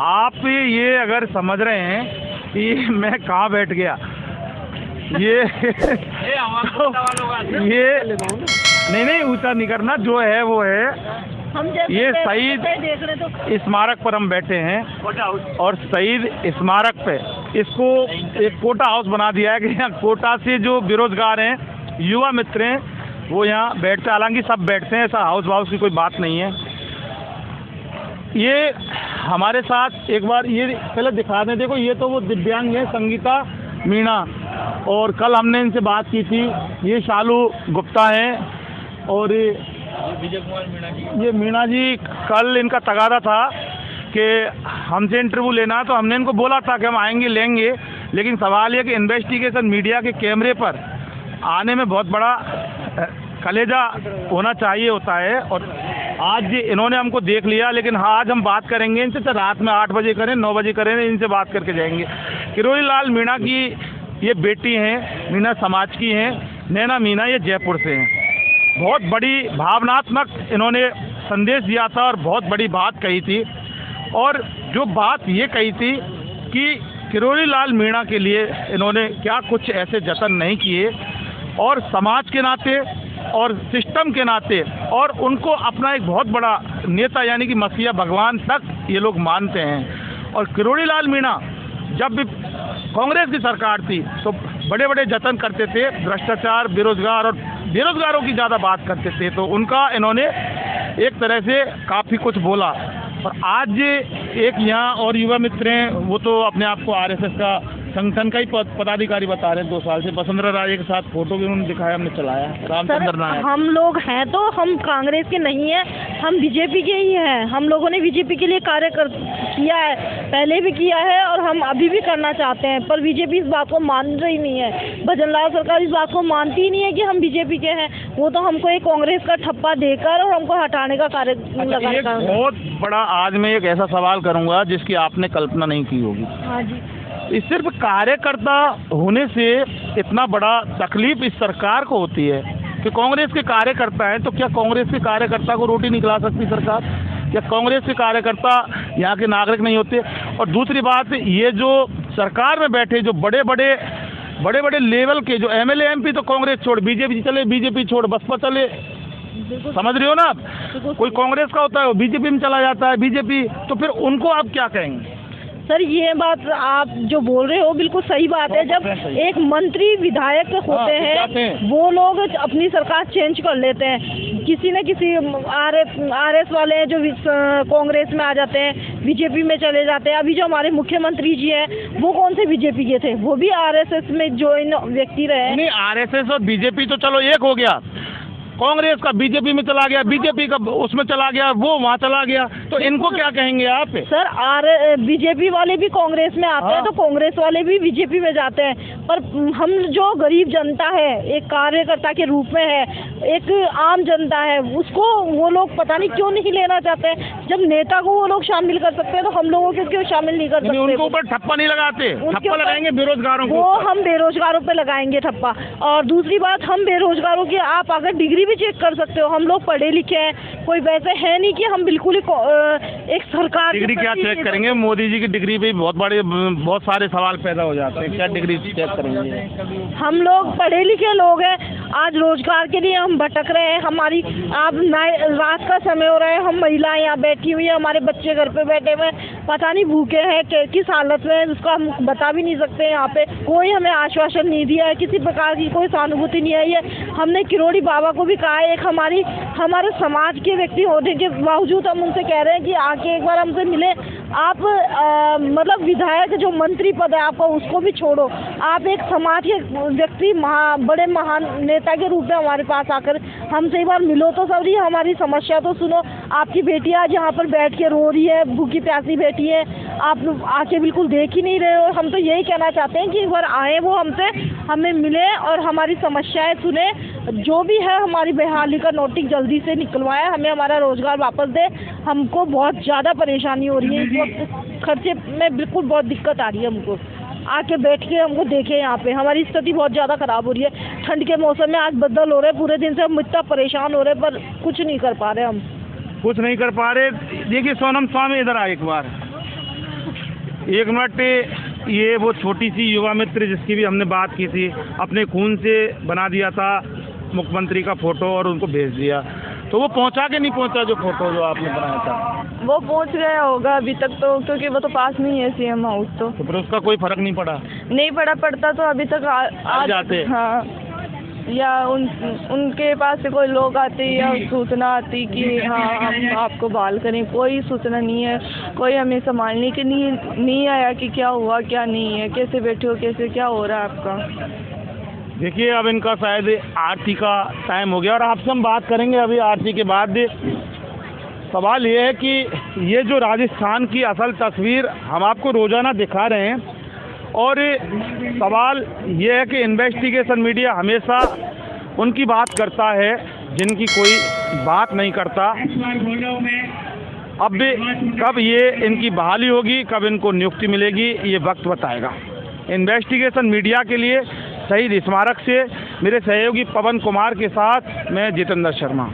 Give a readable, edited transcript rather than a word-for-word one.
आप ये अगर समझ रहे हैं कि मैं कहाँ बैठ गया, ये ये नहीं ऊँचा नहीं करना, जो है वो है। ये शहीद स्मारक पर हम बैठे हैं और शहीद स्मारक पे इसको एक कोटा हाउस बना दिया है कि यहाँ कोटा से जो बेरोजगार हैं, युवा मित्र हैं, वो यहाँ बैठते, हालांकि सब बैठते हैं, ऐसा हाउस वाउस की कोई बात नहीं है। ये हमारे साथ एक बार ये पहले दिखा दें, देखो ये तो वो दिव्यांग है संगीता मीणा, और कल हमने इनसे बात की थी। ये शालू गुप्ता हैं और विजय कुमार मीणा जी। ये मीणा जी, कल इनका तगादा था कि हमसे इंटरव्यू लेना, तो हमने इनको बोला था कि हम आएंगे लेंगे, लेकिन सवाल ये कि इन्वेस्टिगेशन मीडिया के कैमरे पर आने में बहुत बड़ा कलेजा होना चाहिए होता है। और आज इन्होंने हमको देख लिया, लेकिन हाँ आज हम बात करेंगे इनसे, तो रात में 8 बजे करें 9 बजे करें, इनसे बात करके जाएंगे। किरोड़ी लाल मीणा की ये बेटी हैं, मीणा समाज की हैं, नैना मीणा, ये जयपुर से हैं। बहुत बड़ी भावनात्मक इन्होंने संदेश दिया था और बहुत बड़ी बात कही थी। और जो बात ये कही थी कि किरोड़ी लाल मीणा के लिए इन्होंने क्या कुछ ऐसे जतन नहीं किए, और समाज के नाते और सिस्टम के नाते, और उनको अपना एक बहुत बड़ा नेता यानी कि मसीहा भगवान तक ये लोग मानते हैं। और किरोड़ी लाल मीणा जब भी कांग्रेस की सरकार थी तो बड़े बड़े जतन करते थे, भ्रष्टाचार, बेरोजगार और बेरोजगारों की ज़्यादा बात करते थे, तो उनका इन्होंने एक तरह से काफ़ी कुछ बोला। और आज एक यहाँ और युवा मित्र हैं, वो तो अपने आप को आरएसएस का संगठन का ही पदाधिकारी बता रहे हैं 2 साल से। वसुंधरा राजे के साथ फोटो भी उन्होंने दिखाया, हमने चलाया। रामचंद्र नायक, हम लोग हैं तो हम कांग्रेस के नहीं हैं, हम बीजेपी के ही हैं। हम लोगों ने बीजेपी के लिए कार्य किया है, पहले भी किया है और हम अभी भी करना चाहते हैं, पर बीजेपी इस बात को मान रही नहीं है। भजनलाल सरकार इस बात को मानती ही नहीं है कि हम बीजेपी के हैं। वो तो हमको एक कांग्रेस का ठप्पा देकर और हमको हटाने का कार्य लगाकर। बहुत बड़ा आज मैं एक ऐसा सवाल करूँगा जिसकी आपने कल्पना नहीं की होगी। हाँ जी। इस सिर्फ कार्यकर्ता होने से इतना बड़ा तकलीफ इस सरकार को होती है कि कांग्रेस के कार्यकर्ता हैं, तो क्या कांग्रेस के कार्यकर्ता को रोटी नहीं खिला सकती सरकार? क्या कांग्रेस के कार्यकर्ता यहाँ के नागरिक नहीं होते? और दूसरी बात, ये जो सरकार में बैठे जो बड़े बड़े लेवल के जो एमएलए एमपी, तो कांग्रेस छोड़ बीजेपी चले, बीजेपी छोड़ बसपा चले, समझ रहे हो ना? कोई कांग्रेस का होता है वो बीजेपी में चला जाता है, बीजेपी, तो फिर उनको आप क्या कहेंगे? सर ये बात आप जो बोल रहे हो बिल्कुल सही बात है। जब एक मंत्री विधायक होते हैं, वो लोग अपनी सरकार चेंज कर लेते हैं, किसी न किसी आरएस वाले हैं जो कांग्रेस में आ जाते हैं, बीजेपी में चले जाते हैं। अभी जो हमारे मुख्यमंत्री जी हैं वो कौन से बीजेपी के थे? वो भी आरएसएस में ज्वाइन व्यक्ति रहे। नहीं, आरएसएस और बीजेपी तो चलो एक हो गया, कांग्रेस का बीजेपी में चला गया, बीजेपी का उसमें चला गया, वो वहाँ चला गया, तो इनको क्या कहेंगे आप? सर बीजेपी वाले भी कांग्रेस में आते हैं तो कांग्रेस वाले भी बीजेपी में जाते हैं, पर हम जो गरीब जनता है, एक कार्यकर्ता के रूप में है, एक आम जनता है, उसको वो लोग पता नहीं क्यों नहीं लेना चाहते हैं। जब नेता को वो लोग शामिल कर सकते हैं तो हम लोगों को क्यों शामिल नहीं कर सकते? उनके ऊपर ठप्पा नहीं लगाते, ठप्पा लगाएंगे बेरोजगारों को। वो हम बेरोजगारों पे लगाएंगे ठप्पा। और दूसरी बात, हम बेरोजगारों की आप अगर डिग्री भी चेक कर सकते हो, हम लोग पढ़े लिखे हैं, कोई वैसे है नहीं कि हम बिल्कुल ही एक सरकार डिग्री क्या चेक करेंगे? मोदी जी की डिग्री पे बहुत सारे सवाल पैदा हो जाते हैं, क्या डिग्री चेक करेंगे? हम लोग पढ़े लिखे लोग हैं, आज रोजगार के लिए हम भटक रहे हैं। हमारी रात का समय हो रहा है, हम महिलाएं यहाँ बैठी हुई है, हमारे बच्चे घर पे बैठे हुए, पता नहीं भूखे हैं किस हालत में है, उसका हम बता भी नहीं सकते। यहाँ पे कोई हमें आश्वासन नहीं दिया है, किसी प्रकार की कोई सहानुभूति नहीं आई है। हमने किरोड़ी बाबा को भी कहा है, एक हमारे समाज के व्यक्ति होने के बावजूद हम उनसे कह रहे हैं कि आके एक बार हमसे मिले। आप मतलब विधायक जो मंत्री पद है आपका, उसको भी छोड़ो, आप एक समाज के व्यक्ति बड़े महान नेता के रूप में हमारे पास आकर हमसे एक बार मिलो तो सही, हमारी समस्या तो सुनो। आपकी बेटी आज यहाँ पर बैठ के रो रही है, भूखी प्यासी बैठी है, आप आके बिल्कुल देख ही नहीं रहे हो। हम तो यही कहना चाहते हैं कि एक बार आए वो हमें मिले और हमारी समस्याएं सुने, जो भी है हमारी बहाली का नोटिस जल्दी से निकलवाए, हमें हमारा रोजगार वापस दे। हमको बहुत ज़्यादा परेशानी हो रही है, इस वक्त खर्चे में बिल्कुल बहुत दिक्कत आ रही है। हमको आके बैठ के हमको देखे, यहाँ पे हमारी स्थिति बहुत ज़्यादा ख़राब हो रही है। ठंड के मौसम में आज बदल हो रहे हैं, पूरे दिन से हम इतना परेशान हो रहे हैं, पर कुछ नहीं कर पा रहे। हम कुछ नहीं कर पा रहे। देखिए सोनम स्वामी, इधर आए एक बार। एक मिनट, ये वो छोटी सी युवा मित्र जिसकी भी हमने बात की थी, अपने खून से बना दिया था मुख्यमंत्री का फोटो और उनको भेज दिया, तो वो पहुंचा के नहीं पहुंचा जो फोटो जो आपने बनाया था? वो पहुंच गया होगा अभी तक तो, क्योंकि वो तो पास नहीं है सीएम हाउस। तो फिर उसका कोई फर्क नहीं पड़ा? नहीं पड़ता तो अभी तक आ जाते। हाँ, या उनके पास से कोई लोग आते या सूचना आती कि हाँ हम आपको बहाल करें, कोई सूचना नहीं है, कोई हमें संभालने के नहीं आया कि क्या हुआ क्या नहीं है, कैसे बैठे हो, कैसे क्या हो रहा है आपका। देखिए, अब इनका शायद आरती का टाइम हो गया और आपसे हम बात करेंगे अभी आरती के बाद। सवाल ये है कि ये जो राजस्थान की असल तस्वीर हम आपको रोज़ाना दिखा रहे हैं, और सवाल ये है कि इन्वेस्टिगेशन मीडिया हमेशा उनकी बात करता है जिनकी कोई बात नहीं करता। अब कब ये इनकी बहाली होगी, कब इनको नियुक्ति मिलेगी, ये वक्त बताएगा। इन्वेस्टिगेशन मीडिया के लिए शहीद स्मारक से मेरे सहयोगी पवन कुमार के साथ मैं जितेंद्र शर्मा।